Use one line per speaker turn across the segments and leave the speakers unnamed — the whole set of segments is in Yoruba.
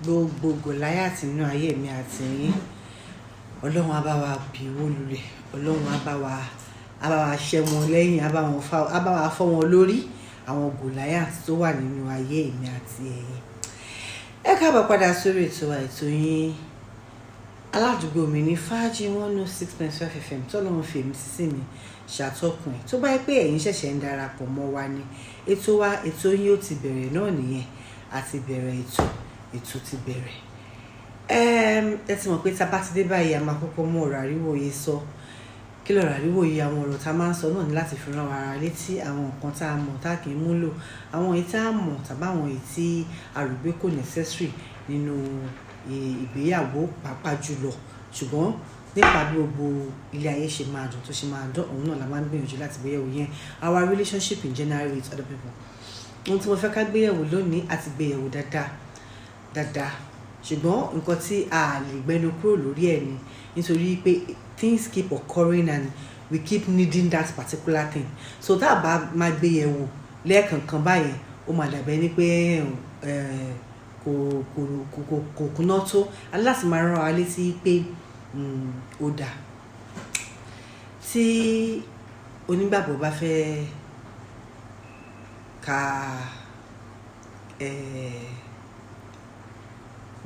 gbogbo Gòláyátì nínú ayé mi àti yín Ọlọ́run á bá wa bì wó lulẹ̀, Ọlọ́run á bá wa ṣẹ́ wọn lẹ́yìn, á bá wa fọ́ wọn lórí àwọn Gòláyátì tó wà nínú ayé mi àti ẹ̀yin. Ẹ káàbọ̀ padà sórí ètò yín aládùúgbò mi ní Fàájì 106.5 FM tọ́lọ́run fi èmi sí mi ṣàtọ́kùn ẹ̀. Tó bá yẹ pé ẹ̀yin ṣẹ̀ṣẹ̀ ń darapọ̀ mọ́ wa ni ètò yín ó ti bẹ̀rẹ̀ náà nìyẹn, àti bẹ̀rẹ̀ ètò ti bẹ̀rẹ̀. Ẹ ti mọ̀ pé tá bá ti dé báyìí a máa kọ́kọ́ mú ọ̀rọ̀ àríwòye sọ. Kí lọ̀rọ̀ àríwòye? Àwọn ọ̀rọ̀ tá máa ń sọ náà ni láti fi rán ara létí àwọn nǹkan tá a mọ̀ tá kì í múlò, àwọn èyí tá a mọ̀ tàbí àwọn èyí tí a rò pé kò necessary nínú ìgbéyàwó pàápàá jùlọ. Ṣùgbọ́n nípa bí gbogbo ilé ayé ṣe máa dùn tó ṣe máa dán, òun náà la máa ń gbìyànjú láti gbéyẹ̀wò yẹn. Our relationship in general with other people. Ohun tí mo fẹ́ ká gbéyẹ̀wò lónìí àti gbéyẹ̀wò dáadáa. Ṣùgbọ́n nǹkan tí a lè gbẹnu kúrò lórí ẹ̀ ni nítorí pé things keep occurring and we keep needing that particular thing. So tá a bá máa gbéyẹ̀wò lẹ́ẹ̀kankan báyẹn, ó máa dàbẹ́ ní pé kò kúná tó. Aláti máa rán wa létí pé ó dáa tí onígbàgbọ́ bá fẹ́ ka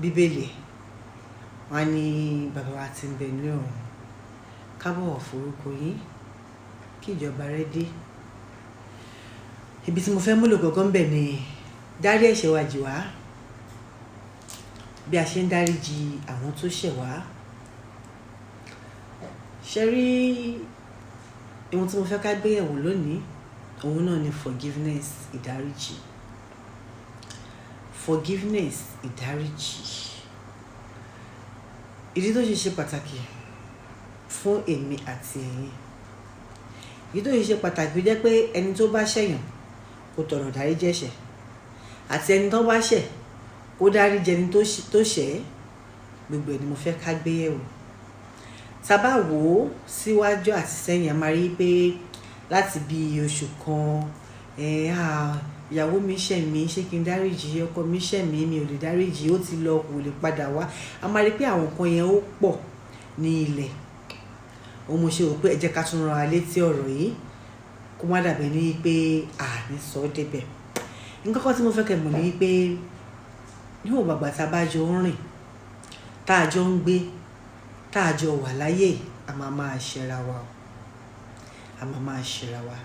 Bíbélì, wọ́n ní bàbá wa tí ń bẹ ní ọ̀run ká bọ̀wọ̀ forúkọ yín, kí ìjọba rẹ dé. Ibi tí mo fẹ́ múlò gangan bẹ̀ ni dárí ẹ̀ṣẹ̀ wa jì wá bí a ṣe ń dáríjì àwọn tó ṣẹ̀ wá. Ṣé rí ohun tí mo fẹ́ ká gbéyẹ̀wò lónìí, òun náà ni forgiveness, ìdáríjì. Forgiveness, ìdáríjì. Ìdí tó ṣe pàtàkì fún èmi àti ẹ̀yin. Ìdí tó ṣe pàtàkì jẹ́ pé ẹni tó bá ṣẹ̀yàn kó tọrọ ìdáríjì ẹ̀ṣẹ̀, àti ẹni tó bá ṣẹ̀ kó dáríjì ẹni tó ṣẹ̀. Gbogbo ẹ̀ ni mo fẹ́ ká gbéyẹ̀wò. Tá bá wò ó síwájú àti sẹ́yìn, a máa rí pé láti bí oṣù kan, ìyàwó mi ṣẹ̀ mí, ṣé kí n dáríjì? Ọkọ mi ṣẹ̀ mí, mi ò lè dáríjì, ó ti lọ, kò lè padà wá. A máa rí pé àwọn nǹkan yẹn ó pọ̀ ní ilẹ̀. Mo ṣe rò pé ẹ jẹ́ ká tún rán wa létí ọ̀rọ̀ yìí kó má dàbí ní pé ní sọ débẹ̀. Nǹkan kan tí mo fẹ́ kẹ́ mọ̀ ni pé níwọ̀n bàgbà tá a bá jọ ń rìn, tá a jọ ń gbé, tá a jọ wà láyé, a máa ṣẹra wa.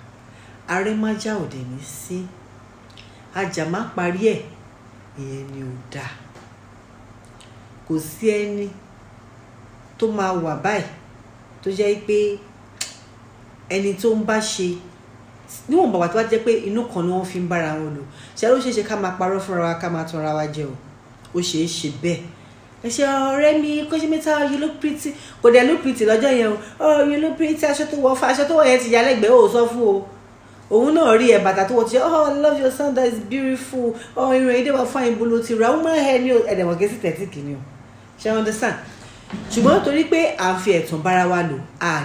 Arẹ́ má já òde ní sí, ajá má parí ẹ̀, ìyẹn ni ò dáa. Kò sí ẹni tó máa wà báyìí tó jẹ́ pé ẹni tó ń bá ṣe níwọ̀n bàbá tó bá jẹ́ pé inú kan ni wọ́n fi ń bára wọn lò. Ṣé ló ṣeéṣe ká máa parọ́ fúnra wa, ká máa tanra wa jẹ o? Ó ṣeé ṣe bẹ́ẹ̀. Ẹ ṣe ọ̀rẹ́ mi Kọ́ṣímẹ́tà, you look pretty. Kò dẹ̀ look pretty lọ́jọ́ yẹn o. Oh, you look pretty. Aṣọ tó wọ̀ yẹn ti ya lẹ́gbẹ̀ẹ́, ó sọ fún o. Òun náà rí ẹ bàtà tó wọ̀ ti ṣe, oh, I love your sandal, it's beautiful. Oh, irun èdè wà fún àìbolo ti ra. Woman hair ni o. Ẹ̀dẹ̀wọ̀n kì í sí tẹ̀tí kìíní o. Ṣé you understand? Ṣùgbọ́n torí pé à ń fi ẹ̀tàn bára wa lò,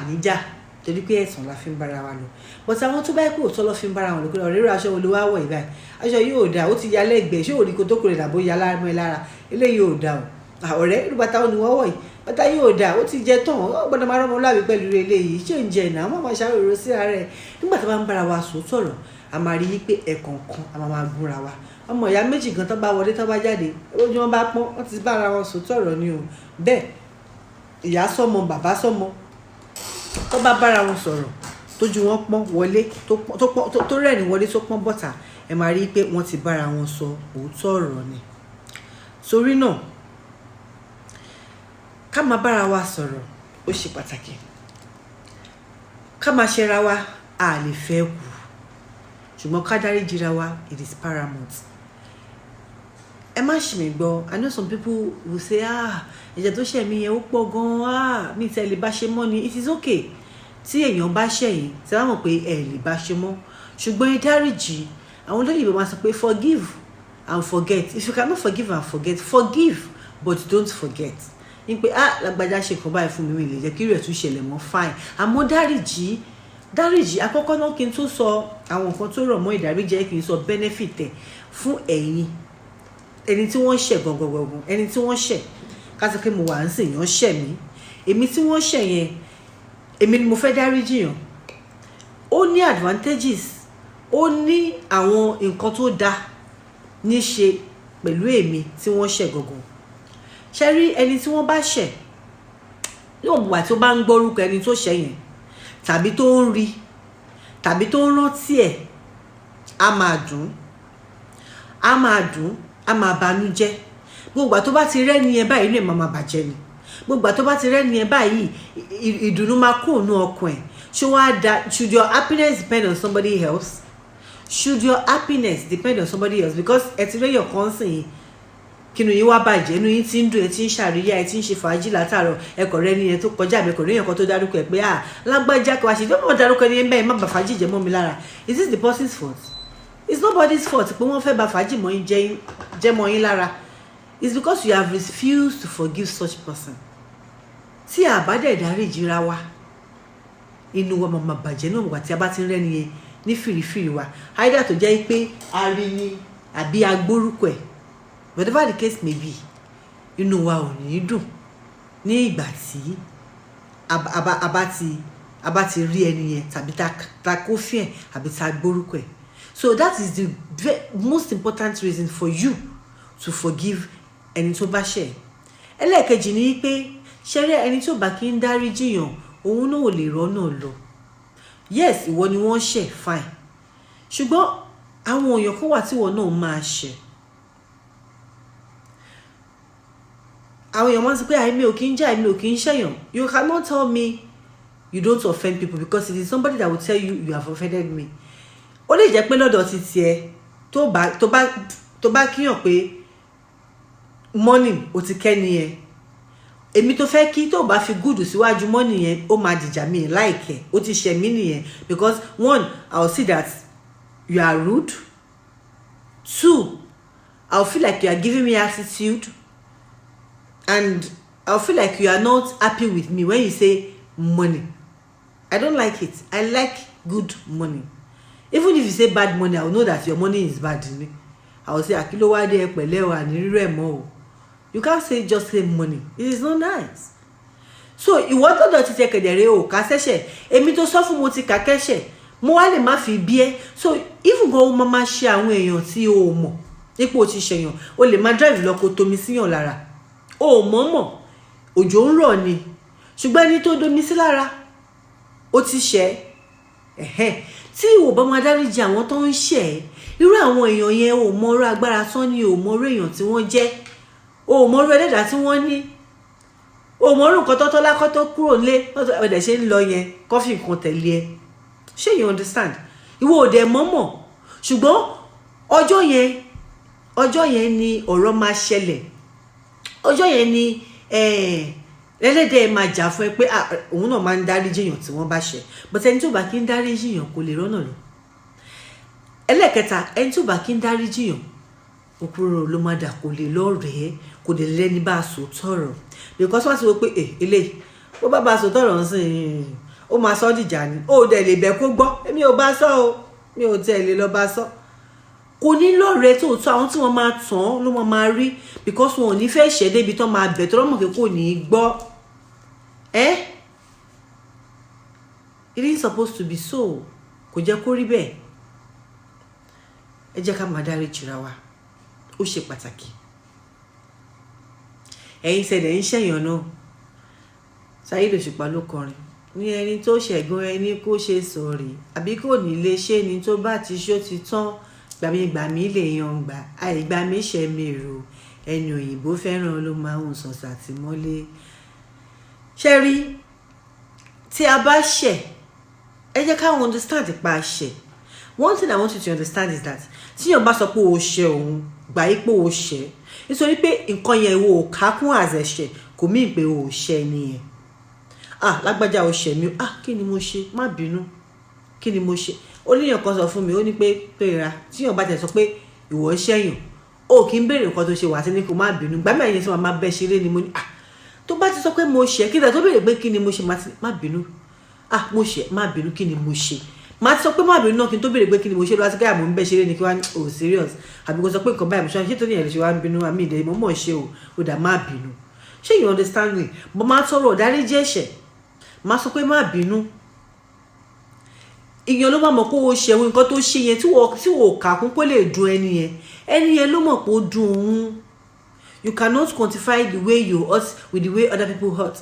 níjà. Torí pé ẹ̀tàn la fi ń bára wa lò. But àwọn tó bá yẹ kó òótọ́ lọ́ fi ń bára wọn lò, pé ọ̀rẹ́ rẹ̀ aṣọ wo ló wá wọ̀ ìbáyìí? Aṣọ yóò dà, ó ti ya lẹ́gbẹ̀ẹ́, ṣé òrí kó tó kúrò dàbó ya lára? Eléyìí yóò dà o. Ọ̀rẹ́ irú bàtà òní wọ́n wọ̀ yìí, bàtà yóò dà, ó ti jẹ tán, ó gbọ́dọ̀ máa rọ́mọ láàbí pẹ̀lú eléyìí. Ṣé ń jẹ ìná? Wọ́n máa ṣàròrò sí ara rẹ̀. Nígbà tí wọ́n bá ń bára wa sòótọ́ ọ̀rọ̀, a máa rí pé ẹ̀kọ̀ọ̀kan a máa gúnra wa. Ọmọ ìyá méjì gan tó bá wọlé tó bá jáde, ojú wọn bá pọ́n, wọ́n ti bára wọn sòótọ́ ọ̀rọ̀ ni o. Bẹ́ẹ̀ ìyá sọ́mọ, bàbá sọ́mọ tó bá bára wọn sọ̀rọ̀, tójú wọn pọ́n wọlé, tó rẹ́rìn wọlé tó pọ́n bọ́tà, ẹ máa rí pé wọ́n ti bára wọn sọ òótọ́ ọ̀rọ̀ ni. Torí náà ká máa bára wa sọ̀rọ̀ ó ṣe pàtàkì. Ká máa ṣẹra wa, a lè fẹ́ kù. Ṣùgbọ́n ká dáríjìra wa, it is paramount. Ẹ má ṣì mí gbọ́. I know some people will say, ẹ̀jẹ̀ tó ṣẹ̀ mí yẹn ó pọ̀ gan-an, mi tẹ́ lè bá ṣe mọ́ ni. It is okay. Tí èèyàn bá ṣẹ̀ yín, tí wọ́n mọ̀ pé ẹ lè bá ṣe mọ́. Ṣùgbọ́n ẹ dáríjì. Àwọn olóyìnbó máa sọ pé forgive and forget. If you cannot forgive and forget, forgive but don't forget. Ní pé lágbájá ṣe kan báyìí fún mi, lè jẹ́ kí rẹ̀ tún ṣẹlẹ̀ mọ́, fine. Àmọ́ dáríjì àkọ́kọ́ náà kí n tó sọ àwọn nǹkan tó rọ̀ mọ́ ìdáríjì, kí n sọ benefit ẹ̀ fún ẹ̀yin ẹni tí wọ́n ṣẹ̀ gangan ẹni tí wọ́n ṣẹ̀ ká sọ pé mo wà ń sìn yàn ṣẹ̀ mí èmi tí wọ́n ṣẹ̀ yẹn èmi ni mo fẹ́ dáríjì yàn ó ní advantages ó ní àwọn nǹkan tó dáa ní ṣe pẹ̀lú èmi tí wọ́n ṣẹ̀ gangan ṣe rí ẹni tí wọ́n bá ṣẹ̀ yóò wà tí ó bá ń gbọ́rúkọ ẹni tó ṣẹ̀ yẹn tàbí tó ń rí tàbí tó ń rántí ẹ̀ á máa dùn á máa banújẹ́ gbogbo àti tó bá ti rẹ́ni ẹ báyìí inú ẹ̀ máa bàjẹ́ ni gbogbo àti tó bá ti rẹ́ni ẹ báyìí ìdùnnú máa kó òun ọkàn ẹ̀ ṣé wàá da should your happiness depend on somebody else should your happiness depend on somebody else because ẹ ti rẹ́yọ̀ kan sìn yìí kínú yín wá bàjẹ́ inú yín ti ń dùn ẹ ti ń ṣàríyá ẹ ti ń ṣe fàájì látàárọ̀ ẹkọ̀ rẹ ni ẹ tó kọjá àmì ẹkọ̀ rẹ́yìn kan tó dárúkọ ẹ pé lágbájá kí wàá ṣe ìjọba dárúkọ ẹni bẹ́ẹ̀ má bà fàájì jẹ́ mọ́ mi lára is this the person's fault it's nobody's fault pé wọ́n fẹ́ bà fàájì mọ́ yín jẹ́ mọ́ yín lára it's because you have refused to forgive such person tí a bá dẹ̀ dáríjì ra wa inú wa máa bàjẹ́ náà wà tí a bá ti ń rẹ́ni yẹn ní fìrìfìrì wa àìdá tó jẹ́ pé a rí ni àbí agbórúkọ ẹ̀ whatever the case may be inú wa ò ní dùn ní ìgbà tí a bá ti rí ẹni yẹn tàbí ta kó fíẹ̀ àbí ta gbórúkọ ẹ̀ so that is the most important reason for you to forgive ẹni tó bá ṣẹ̀ ẹlẹ́ẹ̀kejì ni pé ṣẹ́rẹ́ ẹni tó bá kí ń dáríjì yàn òun náà ò lè rọ́nà lọ yes ìwọ ni wọ́n ṣẹ̀ fine ṣùgbọ́n àwọn èèyàn kan wà tí ìwọ náà máa ṣẹ̀ àwọn èèyàn máa ń sọ pé àìmí ò kí ń jà àìmí ò kí ń ṣẹ̀yàn you cannot tell me you don't offend people because it is somebody that will tell you have offended me ó lè jẹ́ pé lọ́dọ̀ ti tiẹ̀ tó bá kíyàn pé morning o ti kẹ́ni yẹn èmi tó fẹ́ kí tó bá fi gúdù síwájú morning yẹn ó máa dìjà mí láìkẹ́ ó ti ṣẹ̀ mí nìyẹn because one I will see that you are rude 2 I will feel like you are giving me attitude and I will feel like you are not happy with me when you say money I don't like it I like good money even if you say bad money I will know that your money is bad I will say akilowade pẹ̀lẹ́ o ani rírọ ẹ̀ mọ́ o you can't say just say money it is not nice so ìwọ tọ́dọ̀ ti tẹ kẹ̀dẹ̀rẹ́ o ká ṣẹ̀ṣẹ̀ èmi tó sọ fún mo ti kà kẹ́ṣẹ̀ mo wá lè má fi bí ẹ so even gan o máa ṣe àwọn èèyàn tí o mọ̀ nípò ti ṣèyàn o lè má drive lọ kó tomi síyàn lára o mọ̀ òjò ń rọ̀ ni ṣùgbọ́n ẹni tó domi sí lára ó ti ṣẹ̀ tí ìwọ bá máa dáríjì àwọn tó ń ṣẹ̀ irú àwọn èèyàn yẹn o mọ orú agbára tán ni o mọ orú èèyàn tí wọ́n jẹ́ o mọ orú ẹlẹ́dàá tí wọ́n ní o mọ orú nǹkan tọ́tọ́ lákọ́ tó kúrò lé ọ̀dẹ̀ ṣe ń lọ yẹn kọ́fì nǹkan tẹ̀lé ẹ ṣé you understand ìwọ ò dẹ̀ mọ́mọ́ ṣùgbọ́n ọjọ́ yẹn ni ọ̀rọ̀ máa ṣẹlẹ̀ ọjọ́ yẹn ni ẹlẹ́dẹ̀ máa jà fún ẹ pé òun náà máa ń dáríjì èèyàn tí wọ́n bá ṣẹ̀ but ẹni tó bá kí ń dáríjì èèyàn kò lè rọ́nà lọ ẹlẹ́ẹ̀kẹta ẹni tó bá kí ń dáríjì èèyàn òkúrò ló máa dà kò lè lọ́rẹ̀ẹ́ kò lè lẹ́ni bá a sọ tọ̀rọ̀ because wọ́n ti wọ pé eléyìí bó bá a sọ tọ̀rọ̀ ń sìn ó máa sọ dìjà ni ó dẹ̀ lè bẹ̀ kó gbọ́ èmi ò bá sọ o mi ò tẹ̀ lè lọ bá sọ kò ní lọ́rẹ̀ẹ́ tó tó àwọn tí wọ́n máa tàn ló máa rí because wọn ò ní fẹ́ ṣẹ́ débi tán máa bẹ̀ tọ́rọ́ mọ̀ pé kò ní í gbọ́ it is supposed to be so kò jẹ́ kó rí bẹ́ẹ̀ ẹ jẹ́ ká máa dáríjì ra wa ó ṣe pàtàkì ẹ̀yin ṣẹlẹ̀ ń ṣẹ̀yàn náà Saheed Òṣùpá ló kọrin ní ẹni tó ṣẹ̀gbọ́n ẹni kó ṣe sọ̀rí àbí kò ní lè ṣe ni tó bá ti ṣó ti tán gbàmígbàmí lè yan gbà àìgbàmí ṣẹ̀mẹ̀rò ẹni òyìnbó fẹ́ràn ló máa ń sọ sàtìmọ́lé ṣe rí tí a bá ṣẹ̀ ẹ jẹ́ káwọn understand pa ṣẹ̀ one thing I want you to understand is that tí yàn bá sọ pé o ṣẹ̀ òun gbà yí pé o ṣẹ̀ nítorí pé nǹkan yẹn wo ò kákún àzẹ̀ṣẹ̀ kò mí pé o ṣẹ̀ nìyẹn lágbájá o ṣẹ̀ mi kí ni mo ṣe má bínú kí ni mo ṣe ó níyàn kan sọ fún mi ó ní pé péra tí yàn bá tẹ̀ sọ pé ìwọ ṣẹ̀yàn o kì í béèrè nǹkan tó ṣe wà sí ní kó má bínú gbàmí ẹ̀yẹ tí wọ́n máa bẹ́ ṣeré ni mo ní tó bá ti sọ pé mo ṣẹ̀ kí ni tó béèrè pé kí ni mo ṣe má bínú mo ṣẹ̀ má bínú kí ni mo ṣe má sọ pé má bínú náà kí n tó béèrè pé kí ni mo ṣe lọ àti pé àmọ́ ń bẹ́ ṣeré ni kí wá ní oh serious àbí kò sọ pé nǹkan báyìí mo ṣe tó ní ẹ̀rẹ́ ṣe wá ń bínú àmì ìdẹ́ mo mọ̀ ṣe o dà má bínú ṣé you understand me mo máa tọrọ ìdáríjì ẹ̀ṣẹ̀ má sọ pé má bínú ìyẹn ló bá mọ̀ pé o ṣẹ̀wọ̀n nǹkan tó ṣe yẹn tí wò kà kún pé lè dùn ẹni yẹn ló mọ̀ pé ó dùn òun. You cannot quantify the way you hurt with the way other people hurt.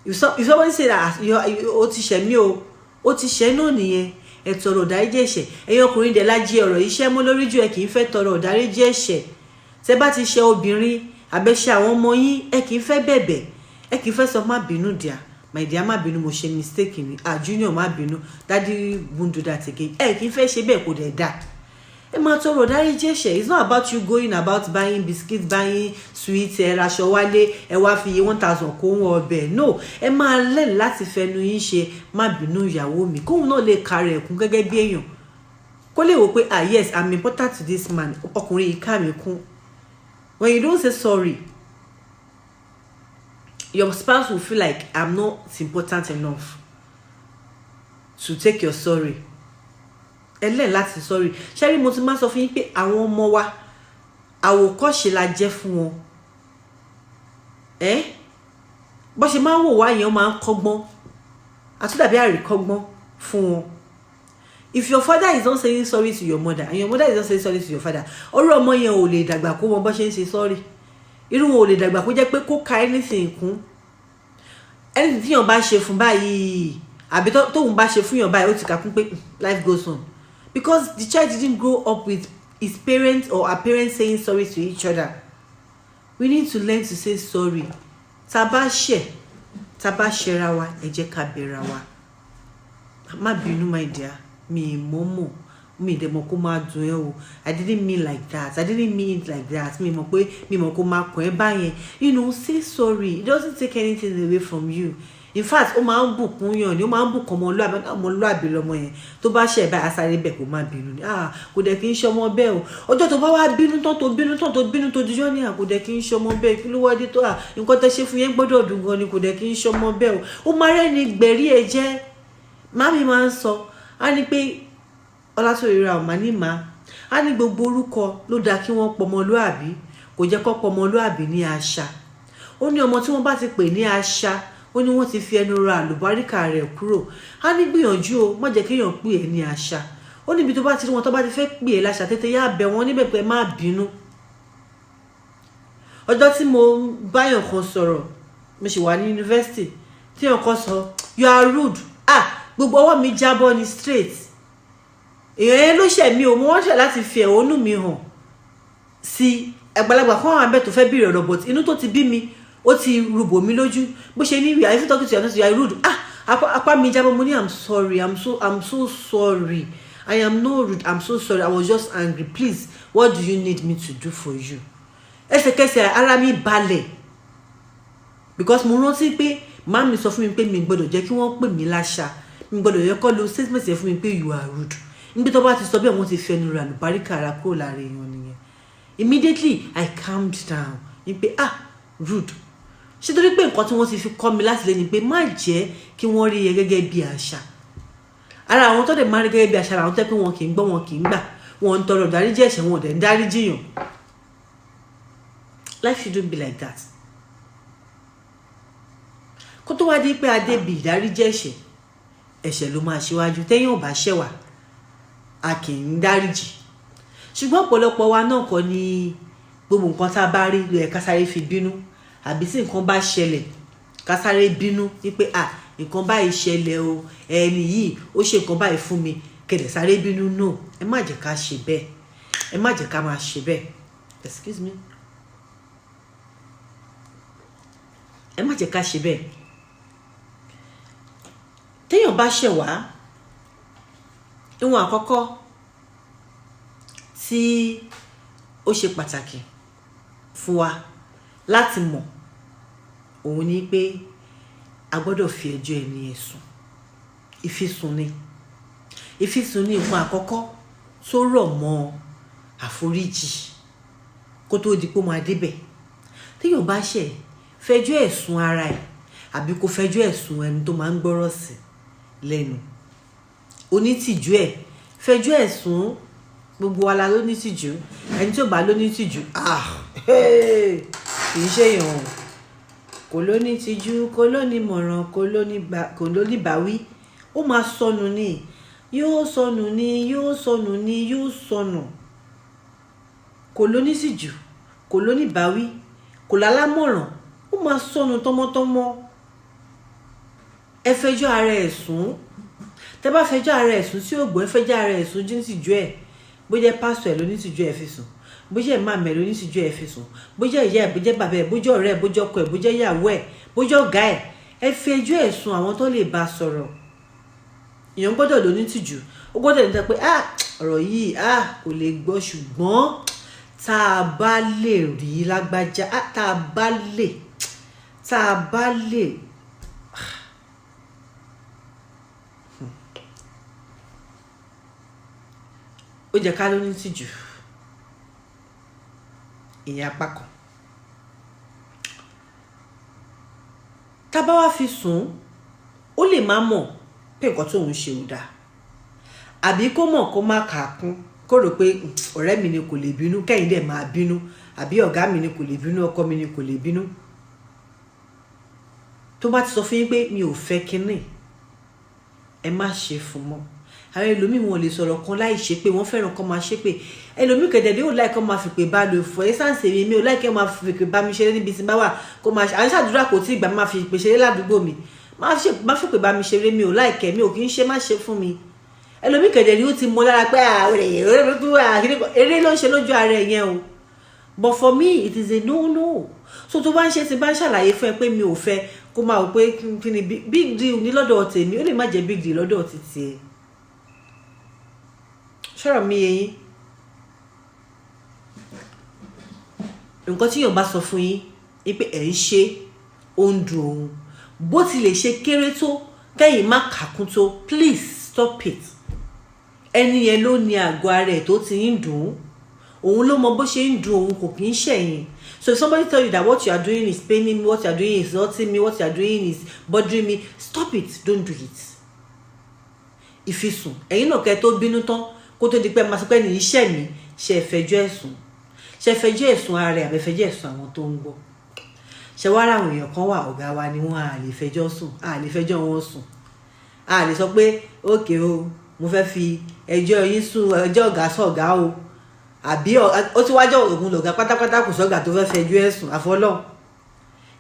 If somebody say that ó ti ṣẹ̀ mí o ó ti ṣẹ̀ náà nìyẹn ẹ tọrọ ìdáríjì ẹ̀ṣẹ̀ ẹ̀yin ọkùnrin dẹ̀ lájí ọ̀rọ̀ iṣẹ́ mọ́ lórí jù ẹ kì í fẹ́ tọrọ ìdáríjì ẹ̀ṣẹ̀ tẹ́ bá ti ṣẹ̀ obìnrin àbẹ̀ṣẹ̀ àwọn ọmọ yín ẹ kì í fẹ́ bẹ̀bẹ̀ ẹ kì í fẹ́ sọ má bínú díà my dear má bínú mo ṣe mistake ni junior má bínú daddy won't do that again ẹ kì í fẹ́ ṣe bẹ́ẹ̀ kò dẹ̀ dá ẹ máa tọrọ ìdáríjì ẹ̀ṣẹ̀ it's not about you going about buying biscuits buying sweets ẹ raṣọ wálé ẹ wá fi iye 1,000 kó wọn ọbẹ̀ no ẹ máa lẹ́nu láti fẹnu yín ṣe má bínú ìyàwó mi kóun náà lè kárẹ̀ ẹ̀kún gẹ́gẹ́ bí èèyàn kó lè wò pé yes I'm important to this man ọkùnrin yìí ká mi kún when you don't say sorry your spouse will feel like I'm not important enough to take your sorry láti sorry ṣẹ́rí mo ti máa sọ fún yín pé àwọn ọmọ wa àwòkọ́ṣe la jẹ́ fún wọn bó ṣe máa ń wò wá yẹn máa ń kọ́gbọ́n àtúndàbí àríkọ́gbọ́n fún wọn if your father is not saying sorry to your mother and your mother is not saying sorry to your father ọ̀rọ̀ ọmọ yẹn ò lè dàgbà kó wọn bó ṣe ń ṣe sorry irú wọn ò lè dàgbà kó jẹ́ pé kó ka anything kún anything tí yàn bá ṣe fún báyìí àbí tóun bá ṣe fún yàn báyìí ó ti kà kún pé life goes on because the child didn't grow up with his parents or her parents saying sorry to each other. We need to learn to say sorry. Tá bá ṣẹra wa ẹ jẹ́ ká bẹ̀ra wa. Má bínú my dear mi mọ̀mọ́ mi dẹ̀ mọ̀ kó máa dùn ẹ́ o I didn't mean like that I didn't mean it like that mi mọ̀ kó máa kàn ẹ́ báyẹn you know say sorry it doesn't take anything away from you. In fact ó máa ń bùkún yàn ni ó máa ń bùkún ọmọlúàbí lọmọ yẹn tó bá ṣe báyìí asáré bẹ́ẹ̀ kó má bínú ni kò dẹ̀ kí n ṣọmọ bẹ́ẹ̀ o ọjọ́ tó bá wá bínú tán tó dijọ́ ní kò dẹ̀ kí n ṣọmọ bẹ́ẹ̀ kí ló wá dé tó nǹkan tẹ́ ṣe fún yẹn gbọ́dọ̀ dùn gan ni kò dẹ̀ kí n ṣọmọ bẹ́ẹ̀ o ó máa rẹ́ni gbẹ̀rí ẹ̀ jẹ́ mami máa ń sọ á ní pé Ọlátòrírà ọ̀ máa ní máa á ní gbogbo orúkọ ló dáa kí wọ́n pọmọlúàbí kò jẹ́ kó pọmọlúàbí ní àṣà ó ní ọmọ tí wọ́n bá ti pè ní àṣà ó ní wọ́n ti fi ẹnu ra àlùbáríkà rẹ̀ kúrò á ní gbìyànjú o má jẹ́ kéèyàn pè ẹ́ ní àṣà ó níbi tó bá ti rí wọn tó bá ti fẹ́ pè ẹ́ láṣà tètè yá bẹ̀ wọ́n níbẹ̀ pé má bínú. ọjọ́ tí mo báyàn kan sọ̀rọ̀ mo sì wà ní yunifásitì tí èèyàn kan sọ you are rude gbogbo ọwọ́ mi jábọ́ ní straight èèyàn yẹn ló ṣẹ̀ mí o mo wọ́n ṣẹ̀ láti fi ẹ̀hónú mi hàn sí àgbàlagbà fún àwọn abẹ́ tó fẹ́ bèrè ọ̀rọ̀ but inú tó ti bí mi ó ti rúbò mí lójú bó ṣe ní ìyá ìfitọ́kì tí you are rude apá mi jábọ́ mo ní I'm sorry I'm so sorry I am not rude I'm so sorry I was just angry please what do you need me to do for you ẹsẹ̀kẹsẹ̀ ara mi balẹ̀ because mo rántí pé màá mi sọ fún mi pé mi gbọ́dọ̀ jẹ́ kí wọ́n pè mí láṣà mi gbọ́dọ̀ yẹ kọ́ lo statement yẹn fún mi pé you are rude níbi tó bá ti sọ bẹ́ẹ̀ wọ́n ti fẹnu ra àlùbáríkà ara kúrò lára èèyàn nìyẹn immediately I calmed down ní pé rude ṣé torí pé nǹkan tí wọ́n ti fi kọ́ mi láti lé ni pé má jẹ́ kí wọ́n rí ẹ gẹ́gẹ́ bí àṣà ara àwọn tó dẹ̀ máa rí gẹ́gẹ́ bí àṣà àwọn tẹ́ pé wọn kì í gbọ́ wọn kì í gbà wọn ń tọrọ ìdáríjì ẹ̀ṣẹ̀ wọn dẹ̀ ń dáríjì yàn life shouldn't be like that kó tó wá dé pé adé bí ìdáríjì ẹ̀ṣẹ̀ ló máa ṣíwájú tẹ́yìn ò bá ṣẹ̀ wá a kì í dáríjì ṣùgbọ́n ọ̀pọ̀lọpọ̀ wa náà kọ́ ni gbogbo nǹkan tá a bá rí ló yẹ ká sáré fi bínú àbí tí nǹkan bá ṣẹlẹ̀ ká sáré bínú wípé nǹkan báyìí ṣẹlẹ̀ o ẹni yìí ó ṣe nǹkan báyìí fún mi kẹ̀dẹ̀ sáré bínú no ẹ má jẹ́ ká ṣe bẹ́ẹ̀ ẹ má jẹ́ ká máa ṣe bẹ́ẹ̀ excuse me ẹ má jẹ́ ká ṣe bẹ́ẹ̀ téèyàn bá ṣẹ̀ wá ìwọ̀n àkọ́kọ́ tí ó ṣe pàtàkì fún wa láti mọ̀ òun ni pé a gbọ́dọ̀ fi ẹjọ́ ẹni ẹ̀ sùn ìfisùn ni nǹkan àkọ́kọ́ tó rọ̀ mọ́ àforíjì kó tó di pé ó máa débẹ̀ téèyàn bá ṣẹ̀ fẹjọ́ ẹ̀ sùn ara ẹ̀ àbí kó fẹjọ́ ẹ̀ sùn ẹni tó máa ń gbọ́rọ̀ sí lẹ́nu onítìjú ẹ̀ fẹjọ́ ẹ̀ sùn. Gbogbo wa la ló ní tìjú, ẹni tí ò bá ló ní tìjú kì í ṣe èèyàn. Kò ló ní tìjú, kò ló ní mọ̀ràn, kò ló ní báwí, ó máa sọnù ni, yóò sọnù ni, yóò sọnù ni, yóò sọnù. Kò ló ní tìjú, kò ló ní báwí, kò lálámọ̀ràn, ó máa sọnù tọmọtọmọ. Ẹ fẹjọ́ ara ẹ̀ sùn. Tẹ́ bá fẹjọ́ ara ẹ̀ sùn sí ògbó, ẹ fẹjọ́ ara ẹ̀ sùn jí tìjú ẹ̀. Bó jẹ́ pásítọ̀ ẹ̀ ló ní tìjú ẹ̀ fi sùn, bó jẹ́ ìmáàmù ẹ̀ ló ní tìjú ẹ̀ fi sùn, bó jẹ́ ìyá ẹ̀, bó jẹ́ bàbá ẹ̀, bó jẹ́ ọ̀rẹ́ ẹ̀, bó jẹ́ ọkọ ẹ̀, bó jẹ́ ìyàwó ẹ̀, bó jẹ́ ọ̀gá ẹ̀, ẹ fi ẹjọ́ ẹ̀ sùn àwọn tó lè bá sọ̀rọ̀. Èèyàn gbọ́dọ̀ ló ní tìjú, ó gbọ́dọ̀ ní pé ọ̀rọ̀ yìí kò lè gbọ́, ṣùgbọ́n tá a bá lè rí lágbájá, tá a bá lè ó jẹ́ ká ló ní tìjú. Ìyẹn apá kan. Tá bá wá fi sùn, ó lè má mọ̀ pé nǹkan tóun ṣe ò dáa, àbí kó mọ̀ kó má kà á kún, kó rò pé ọ̀rẹ́ mi ni kò lè bínú, kẹ́yìn dẹ̀ máa bínú, àbí ọ̀gá mi ni kò lè bínú, ọkọ mi ni kò lè bínú. Tó bá ti sọ fún yín pé mi ò fẹ́ kinní, ẹ má ṣe fún mọ́. Àwọn ẹlòmíì wọn lè sọ̀rọ̀ kan láì ṣe pé wọ́n fẹ́ràn kan máa ṣe pé ẹlòmíì kẹ̀dẹ̀dẹ̀ ò láì kan máa fi pè bá lò fọ́ ẹ́sàǹsì mi ò láì kẹ́ máa fi pè bá mi ṣeré níbi tí bá wà kó máa à ń ṣàdúrà kò tí ìgbà máa fi pè ṣeré ládùúgbò mi má fi pè bá mi ṣeré mi ò láì kẹ́ mi ò kì í ṣe má ṣe fún mi. Ẹlòmíì kẹ̀dẹ̀dẹ̀ ó ti mọ lára pé eré ló ń ṣe lójú ara ẹ̀ yẹn o, but for me it is a no. So tó bá ń ṣe ti bá ń ṣàlàyé fún ẹ pé mi ò fẹ́ kó máa wò pé kí ni big deal ní lọ́dọ̀ tèmi, ó lè má jẹ́ big deal lọ́dọ̀ títí ẹ. Ṣọ́rọ̀ mi yẹn. Nǹkan tí yóò bá sọ fún yín ni pé ẹ̀ ń ṣe ó ń dùn òun, bó ti lè ṣe kéré tó kẹ́yìn má kàkún tó, please stop it. Ẹni yẹn ló ní àgọ́ ara ẹ̀ tó ti ń dùn, òun ló mọ bó ṣe ń dùn òun, kò kì í ṣẹ̀yìn. So if somebody tell you that what you are doing is paining me, what you are doing is hurting me, what you are doing is bothering me, stop it, don't do it. Ìfisùn ẹ̀yin náà kẹ́ tó bínú tán kó tó di pé máa sọ pé ní iṣẹ́ mi ṣe fẹjọ́ ẹ̀sùn, ṣe fẹjọ́ ẹ̀sùn ara rẹ̀ àbẹ fẹjọ́ ẹ̀sùn àwọn tó ń gbọ́. Ṣé wá ra àwọn èèyàn kan wà ọ̀gá wa ni wọ́n á lè fẹjọ́ sùn, á lè fẹjọ́ wọn sùn, á lè sọ pé ókè o mo fẹ́ fi ẹjọ́ yín sùn, ẹjọ́ ọ̀gá sọ̀gá o, àbí ó ti wájọ́ ògùn lọ̀gá pátápátá kò sọ́gà tó fẹ́ fẹjọ́ ẹ̀sùn àfọlọ́.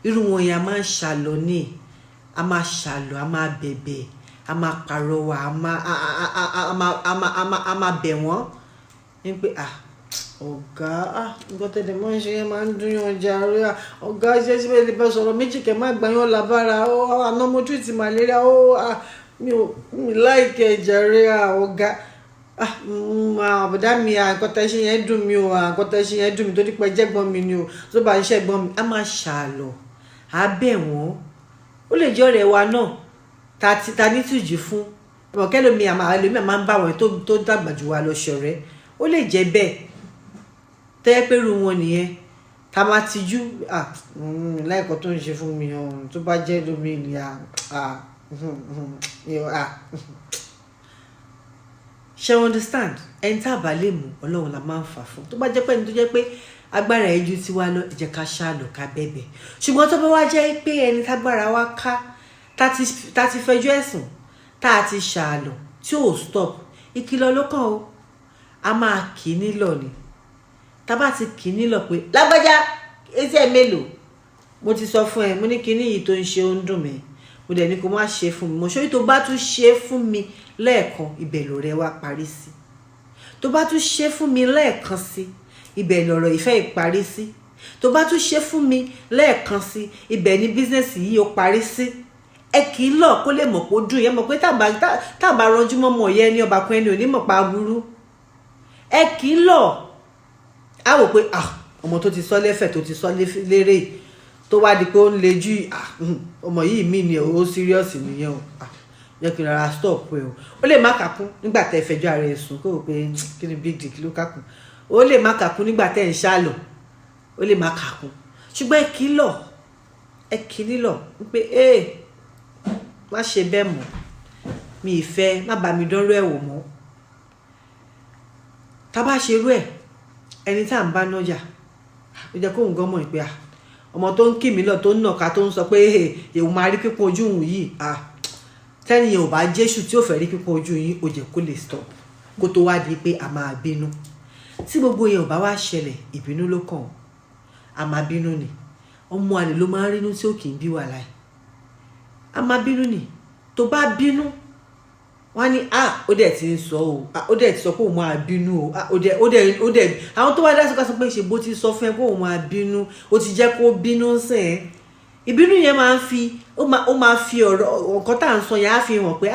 Irú wọn yẹn a máa ń ṣàlọ́ ní, a máa ṣàlọ́, a máa bẹ̀bẹ̀, a máa pàrọwà, a máa bẹ̀ wọ́n ní pé ọ̀gá nǹkan tẹ̀lé máa ń ṣe yẹn máa ń dún yàn jàre, ọ̀gá iṣẹ́ síbẹ̀ lè bá sọ̀rọ̀ méjì kẹ́ máa gbà yàn lábára, àná mo treat malaria, mi láìkẹ́ jàre ọ̀gá, àbùdá mi nǹkan tẹ̀ ṣe yẹn dùn mí o, nǹkan tẹ̀ ṣe yẹn dùn mí torí pé jẹ́gbọ́n mi ni o, tó bá iṣẹ́ gbọ́n mi, a máa ṣàlọ̀, a bẹ̀ wọ́n. Ó lè jẹ́ ọ̀rẹ́ wa náà ta ní tìjú fún ọ̀kẹ́lómi ẹlòmíì máa ń bá wọn tó dàgbà jù wá lọ ṣọ̀rẹ́, ó lè jẹ́ bẹ́ẹ̀ tẹ́ pé irú wọn nìyẹn ta máa tijú láìkọ́ tó ń ṣe fún mi tó bá jẹ́ lómi ni ṣe understand. Ẹni tá a bá lè mú Ọlọ́run la máa ń fà fún, tó bá jẹ́ pé ẹni tó jẹ́ pé agbára ẹ̀ ju tiwa lọ ẹ jẹ́ ká ṣàlọ̀ ká bẹ̀bẹ̀. Ṣùgbọ́n tó bá wá jẹ́ pé ẹni tágbára wa ká tá ti fẹjọ́ ẹ̀sùn tá a ti ṣàlọ̀ tí ò stop, ìkìlọ̀ ló kàn ó, a máa kì í nílọ̀ ni. Tá bá ti kì í nílọ̀ pé lágbájá etí ẹ̀ mélòó, mo ti sọ fún ẹ, mo ní kinní yìí tó ń ṣe ó ń dùn mí, mo dẹ̀ ní kó má ṣe fún mi, mo ṣe tó bá tún ṣe fún mi lẹ́ẹ̀kan ibẹ̀ lọ̀rẹ́ wa parí sí, tó bá tún ṣe fún mi lẹ́ẹ̀kan sí ibẹ̀ lọ̀rọ̀ ìfẹ́ ìparí sí, tó bá tún ṣe fún mi lẹ́ẹ̀kan sí ibẹ̀ ni bísínẹ́sì yìí ó parí sí. Ẹ kì í lọ kó lè mọ̀ pé ó dùn yẹn, mọ̀ pé tàbá ranjú mọ́mọ́ yẹn ní ọba kan ẹni ò ní mọ̀ pa burú. Ẹ kì í lọ á wò pé ọmọ tó ti sọ lẹ́fẹ̀ tó ti sọ lérè tó wá di pé ó ń lejú ọmọ yìí mí ni ó serious nìyẹn o, jẹ́ kí n rárá stop pé ó lè má kàkún nígbà tẹ́ fẹjọ́ ara ẹ̀ sùn kó o pé kí ni big deal kí ló kàkún, ó lè má kàkún nígbà tẹ́ ń ṣàlọ̀, ó lè má kàkún. Ṣùgbọ́n ẹ kì í lọ pé má ṣe bẹ́ẹ̀ mọ́, mi ìfẹ́ má bá mi dánrú ẹ̀ wò mọ́. Tá bá ṣe rú ẹ̀ ẹni tá ń bá nájà ó jẹ́ kóhun gan mọ̀ pé ọmọ tó ń kì mí lọ tó ń nàka tó ń sọ pé èèwù máa rí pípọ́n ojú òun yìí tẹ́niyàn ò bá jésù tí ò fẹ́ rí pípọ́n ojú yìí ó jẹ́ kó lè stop kó tó wá di pé a máa bínú. Tí gbogbo yẹn ò bá wá ṣẹlẹ̀ ìbínú ló kàn a máa bínú ni. Ọmọ àlè ló máa ń rínú tí ó kì í bí wà láì a máa bínú ni. Tó bá bínú wọ́n ní ó dẹ̀ ti ń sọ ó dẹ̀ ti sọ pé òun máa bínú ó dẹ̀ àwọn tó wá dá sọ́kà sọ pé ṣe bó ti sọ fún ẹ pé òun máa bínú ó ti jẹ́ kó bínú sẹ́ẹ̀. Ìbínú yẹn máa ń fi ó máa fi ọ̀rọ̀ nǹkan tá à ń sọ yẹn á fi hàn pé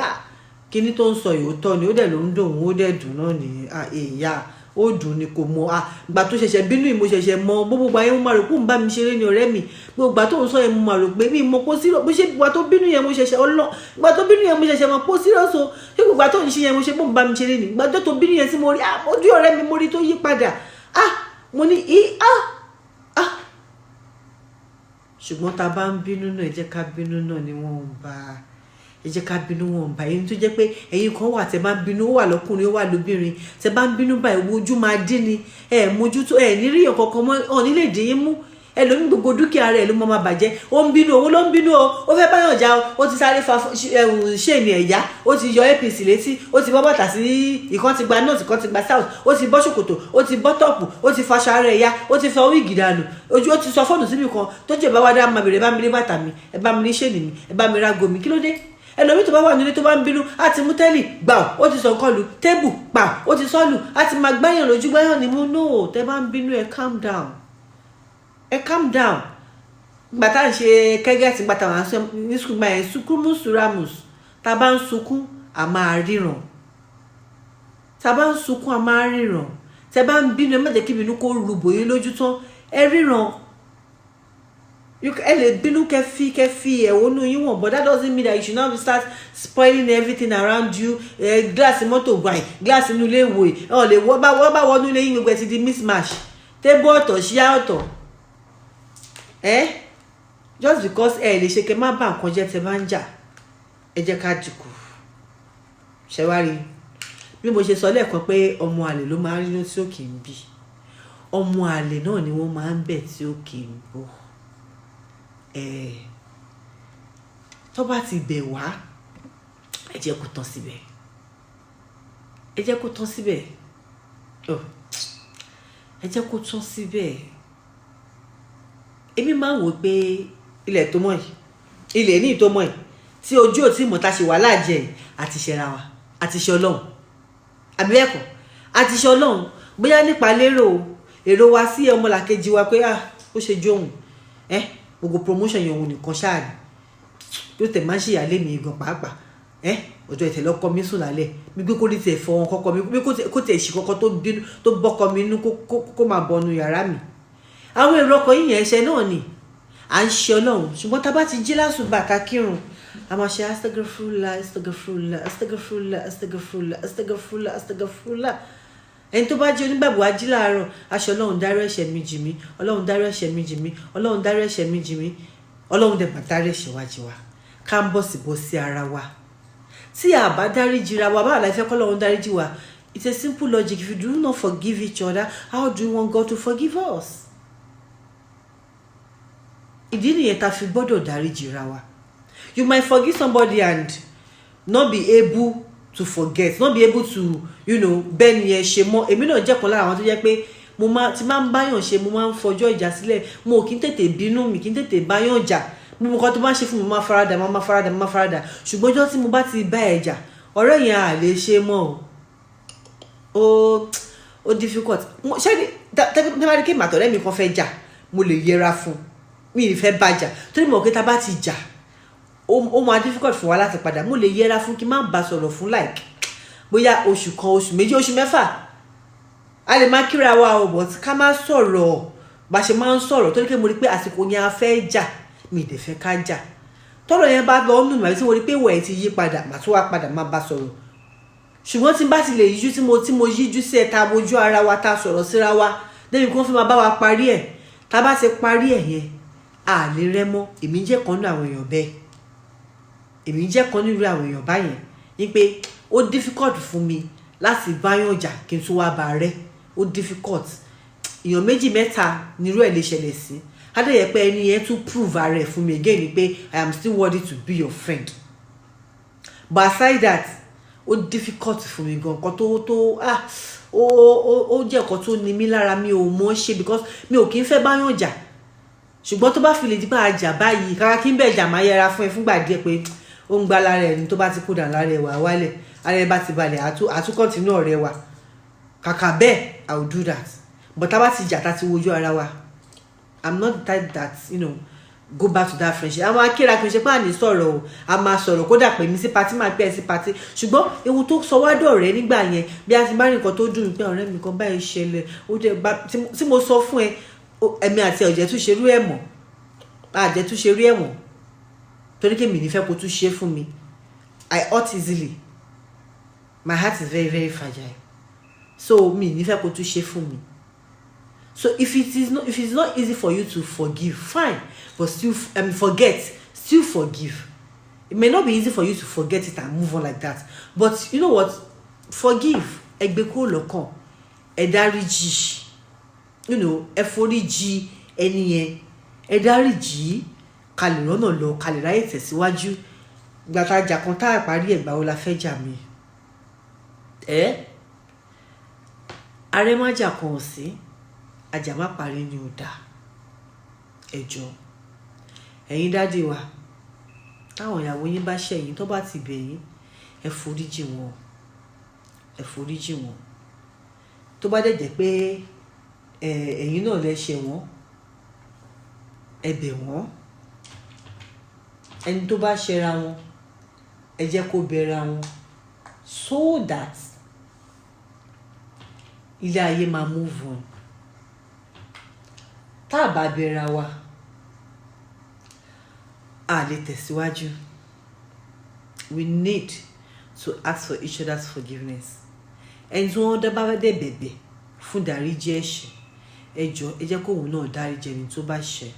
kíní tó ń sọ yìí ó tọ́ ni ó dẹ̀ ló ń dùn ó dẹ̀ dùn náà nìyẹn èèyà ó dùn ni kò mọ ìgbà tó ṣẹ̀ṣẹ̀ bínú yìí mo ṣẹ̀ṣẹ̀ mọ gbogbo ìgbà yẹn mo máa rò pé òun bá mi ṣeré ni ọ̀rẹ́ mi gbogbo ìgbà tó ń sọ yẹn mo máa rò pé mi mọ pọ́ sírọ̀ bó ṣe ìgbà tó bínú yẹn mo ṣẹ̀ṣẹ̀ ìgbà tó bínú yẹn mo ṣẹ̀ṣẹ̀ mọ pọ́ sírọ̀ so ṣé gbogbo ìgbà tó ń ṣe yẹn mo ṣe pé òun bá mi ṣeré ni ìgbà tó bínú yẹn tí mo rí ojú ọ̀rẹ́ mi mo rí tó yí padà mo ní ṣùgbọ́n tá a bá ń bínú náà ẹ jẹ́ ká bínú náà ni wọ́n ń bá ẹ jẹ́ ká bínú wọn bá ẹni tó jẹ́ pé ẹ̀yin kan wà tẹ́ bá ń bínú ó wà lọ́kùnrin ó wà lóbìnrin tẹ́ bá ń bínú báyìí ojú máa dín ni mójútó ní rí ọ̀kan kan mọ́ ọ̀ nílé dín yín mú ẹlòmí gbogbo dúkìá rẹ̀ ló máa bàjẹ́ ó ń bínú òun ló ń bínú ó fẹ́ báyọ̀ já ó ti sáré fa ṣéènì ẹ̀yá ó ti yọ APC létí ó ti bọ́ bàtà sí ìkan ti gba north ìkan ti gba south ó ti bọ́ ṣòkòtò ó ti bọ́ tọ́pù ó ti faṣọ ara ẹ̀yá ó ti fa wíìgì dànù ojú ó ti sọ fóònù síbi kan tó jẹ́ bá wá dá máa bèrè ẹ bá mi rí bàtà mi ẹ bá mi rí ṣéènì mi ẹ bá mi rí aago mi kí ló dé ẹlòmí tó bá wà nílé tó bá ń bínú á ti mú tẹ́lì gbà ó ti sọ nǹkan lù tébù pa ó ti sọ́ọ̀lù á ti máa gbáyàn lójú gbáyàn ní mú no tẹ́ bá ń bínú ẹ calm down gbàtà ń ṣe kẹ́gẹ́tì gbàtà wà ní sukùl gbà yẹn sukumu suramus tá a bá ń sunkún a máa ríran tẹ́ bá ń bínú ẹ má jẹ́ kí ìbínú kó rúbò yín lójú tán ẹ ríran ẹ lè bínú kẹfí ẹ̀wọ̀nú yín wọ̀n but that doesn't mean that you should now start spoiling everything around you gíláàsì mọ́tò wáì gíláàsì inú ilé ìwòye lè wọ́n bá wọnú ilé yín gbogbo ẹ ti di mismatch tébù ọ̀tọ̀ ṣíà ọ̀tọ̀ just because lè ṣe kẹ má bà nǹkan jẹ́ tẹ́ bá ń jà ẹ jẹ́ ká dìkù ṣẹwárí bí mo ṣe sọ lẹ́ẹ̀kan pé ọmọ àlè ló máa ń rínú tí ó kì í bí ọmọ àlè náà ni wọ́n máa ń bẹ̀ tí ó kì í bọ̀ tó bá ti bẹ̀ wá ẹ jẹ́ kó tán síbẹ̀ ẹ jẹ́ kó tán síbẹ̀ èmi máa ń wò pé ilẹ̀ tó mọ̀ yìí ilẹ̀ ní ìtó mọ̀ yìí tí ojú ò tí mọ̀ ta ṣe wà láàjẹ́ àti ṣẹra wa àti ṣe ọlọ́run àbí ẹ̀kọ́ àti ṣe ọlọ́run bóyá nípa èrò wa sí ọmọlàkejì wa pé ó ṣe jóhùn gbogbo promotion yẹn òun nìkan ṣáà ni yóò tẹ̀ máa ń ṣèyàlé mi gan pàápàá ọjọ́ ìtẹ̀lẹ́ ọkọ mi sùn lálẹ́ mi gbé kó ní tiẹ̀ fọ wọn kọ́kọ́ mi gbé kó tiẹ̀ ṣì kọ́kọ́ tó bínú tó bọ́kọ mi inú kó máa bọnu yàrá mi àwọn èrò ọkọ yìí yẹn ẹ̀ṣẹ̀ náà ni à ń ṣe ọlọ́run ṣùgbọ́n tá a bá ti jí lásùbà ká kírun a máa ṣe astagfirullah ẹni tó bá jẹ́ onígbàgbọ́ ají láàárọ̀ aṣọ ọlọ́run dárí ẹ̀ṣẹ̀ mi jì mí ọlọ́run dárí ẹ̀ṣẹ̀ mi jì mí ọlọ́run dárí ẹ̀ṣẹ̀ mi jì mí ọlọ́run dẹ̀ bá dárí ẹ̀ṣẹ̀ wa jì wá ká ń bọ̀ sí ara wa tí a bá dárí jìra wa báwo la fẹ́ kọ́ ọlọ́run dárí jì wá it's a simple logic. If you do not forgive each other, how do you want God to forgive us? Ìdí nìyẹn tá fi gbọ́dọ̀ dárí jìra wa. You might forgive somebody and not be able to forget, not be able to, bẹ́ẹ̀ ni ẹ ṣe mọ́. Èmi náà jẹ́ kan lára àwọn tó jẹ́ pé tí máa ń báyàn ṣe mo máa ń fọjọ́ ìjà sílẹ̀, mo kì í tètè bínú, mi kì í tètè báyàn jà. Mo kàn tó bá ṣe fún mi máa farada. Ṣùgbọ́n ọjọ́ tí mo bá ti bá ẹ jà, ọ̀rẹ́ yẹn à lè ṣe mọ́ o. Ó difficult. Ṣé tẹ́lẹ̀ bá rí kí màtọ̀rẹ́ mi kan fẹ́ jà, mo lè yẹra fún. Mi ì fẹ́ bàjà. Torí mo kí tá bá ti jà, ó máa difficult fún wa láti padà. Mo lè yẹra fún kí n má bá sọ̀rọ̀ fún like bóyá oṣù kan, oṣù méjì, oṣù mẹ́fà. A lè máa kíra wa o, but ká má sọ̀rọ̀ bá ṣe máa ń sọ̀rọ̀ torí pé mo rí pé àsìkò yẹn a fẹ́ jà, mi ì dẹ̀ fẹ́ ká jà. Tọ́rọ̀ yẹn bá lọ nù mí tí mo rí pé ìwẹ̀ ti yí padà, màá tún wá padà má bá sọ̀rọ̀. Ṣùgbọ́n tí n bá ti lè yíjú tí mo yíjú sí ẹ, ta mojú ara wa, ta sọ̀rọ̀ síra wa, débi kí wọ́n fi máa bá wa parí ẹ̀. Tá bá ti parí ẹ̀ yẹn, a lè rẹ́ mọ́. Èmi jẹ́ kan nínú àwọn èèyàn bẹ́ẹ̀. Èmi jẹ́ kan nínú àwọn èèyàn báyẹn. ní pé ó difficult fún mi láti báyàn jà kí n tún wá bá rẹ́, ó difficult. Èèyàn méjì mẹ́ta nírú ẹ̀ lè ṣẹlẹ̀ sí. Adéyẹ pé ẹni yẹn tún prove ara ẹ̀ fún mi again ni pé I am still worthy to be your friend. But aside that, ó difficult fún mi gan kan ó jẹ́ nǹkan tó ní mí lára, mi ò mọ̀ ṣe because mi ò kí ń fẹ́ báyàn jà. Ṣùgbọ́n tó bá fi lè di pé àjà báyìí kára kí n bẹ̀ jà máa yẹra fún ẹ fúngbà díẹ̀ pé ó ń gbá lára ẹ̀ ní tó bá ti kú dà lára ẹ̀ wà wálẹ̀, ara ẹ̀ bá ti balẹ̀ àtúkọ̀tínú ọ̀rẹ́ wa. Kàkà bẹ́ẹ̀ I will do that. But tá bá ti jà tá ti wojú ara wa, I'm not the type that go back to that friendship. A máa kíra kí n ṣe pé àní sọ̀rọ̀ o, a máa sọ̀rọ̀ kódà pé mi sí party máa pẹ́ sí party. Ṣùgbọ́n ewu tó sọ wá dọ̀rẹ́ nígbà yẹn bí a ti bá rí nǹkan tó dùn pé ọ̀rẹ́ mi kan báyìí ṣẹlẹ̀ ó dẹ̀ bá tí mo sọ fún ẹ ẹ̀mí àti ọ̀jẹ̀ tún ṣe rú ẹ̀ mọ̀ àjẹ́ tún ṣe rí ẹ̀ mọ̀ torí kí mi ní fẹ́ kó tún ṣe fún mi. I hurt easily. My heart is very very fragile. So mi ní fẹ́ kó tún ṣe fún mi. So if it's not easy for you to forgive, fine, but still forget, still forgive. It may not be easy for you to forget it and move on like that, but you know what? Forgive. Ẹ gbé kúrò lọ́kàn, ẹ dáríjì, ẹ foríjì ẹni yẹn, ẹ dáríjì, ká lè rọ́nà lọ, ká lè ráyè tẹ̀síwájú. Ìgbà tá jà kan tá parí ẹ̀gbà wo la fẹ́ jà mí. Ààrẹ má jà kan ò sí. Àjà má parí ni ò dáa. Ẹ jọ̀ọ́ ẹ̀yin dádì wa táwọn ìyàwó yín bá ṣẹ̀yìn tó bá ti bẹ̀ yín ẹ foríjì wọn, ẹ foríjì wọn. Tó bá dẹ̀ jẹ́ pé ẹ̀yin náà lẹ ṣẹ̀ wọ́n ẹ bẹ̀ wọ́n. Ẹni tó bá ṣẹra wọn ẹ jẹ́ kó bẹ̀ra wọn so that ilé ayé máa move on. Tá bá bẹ̀ra wa a lè tẹ̀síwájú. We need to ask for each other's forgiveness. Ẹni tí wọ́n bá dé bẹ̀bẹ̀ fún dáríjì ẹ̀ṣẹ̀ ẹ jọ̀ọ́ ẹ jẹ́ kó òun náà dáríjì ẹni tó bá ṣẹ̀.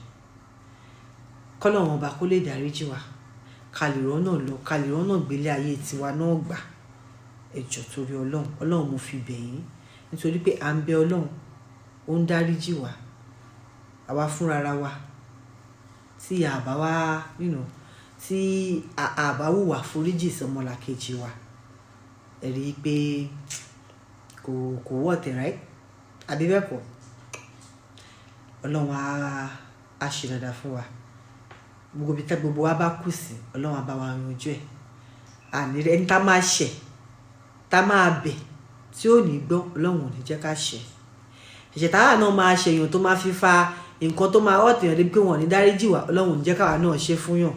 Kọ́lọ́run ọba kó lè dáríjì wa ká lè rọ́nà lọ, ká lè rọ́nà gbélé ayé tiwa náà gbà. Ẹ jọ̀ọ́ torí Ọlọ́run mo fi bẹ̀ yín nítorí pé à ń bẹ Ọlọ́run ó ń dáríjì wa. Àwa fúnra wa tí àbá wa tí àbá wùwà foríjì sọmọlàkejì wa ẹ rí i pé kò wọ́ọ̀tẹ̀ right àbí bẹ́ẹ̀ kọ́. Ọlọ́run á ṣe dáadáa fún wa. Gbogbo ibi tá gbogbo wa bá kù sí Ọlọ́run á bá wa yanjú ẹ̀. Àní ẹni tá máa ṣẹ̀ tá máa bẹ̀ tí ò ní gbọ́ Ọlọ́run ò ní jẹ́ ká ṣẹ̀. Ẹ̀ṣẹ̀ táwa náà máa ṣe èèyàn tó máa fi fa nǹkan tó máa ọ̀tẹ̀ yàn débi pé wọ́n ní dáríjì wa Ọlọ́run ò ní jẹ́ káwa náà ṣe fún yàn.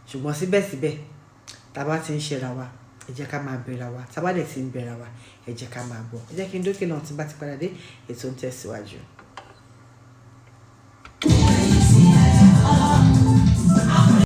Ṣùgbọ́n síbẹ̀síbẹ̀ tá bá ti ń ṣẹra wa ẹ jẹ́ ká máa bẹ̀ra wa, tá bá dẹ̀ ti ń bẹ̀ra wa ẹ jẹ́ ká máa gbọ́. Ẹ jẹ́ kí n dókè náà tí bá ti padà dé ètò ń tẹ̀síwájú.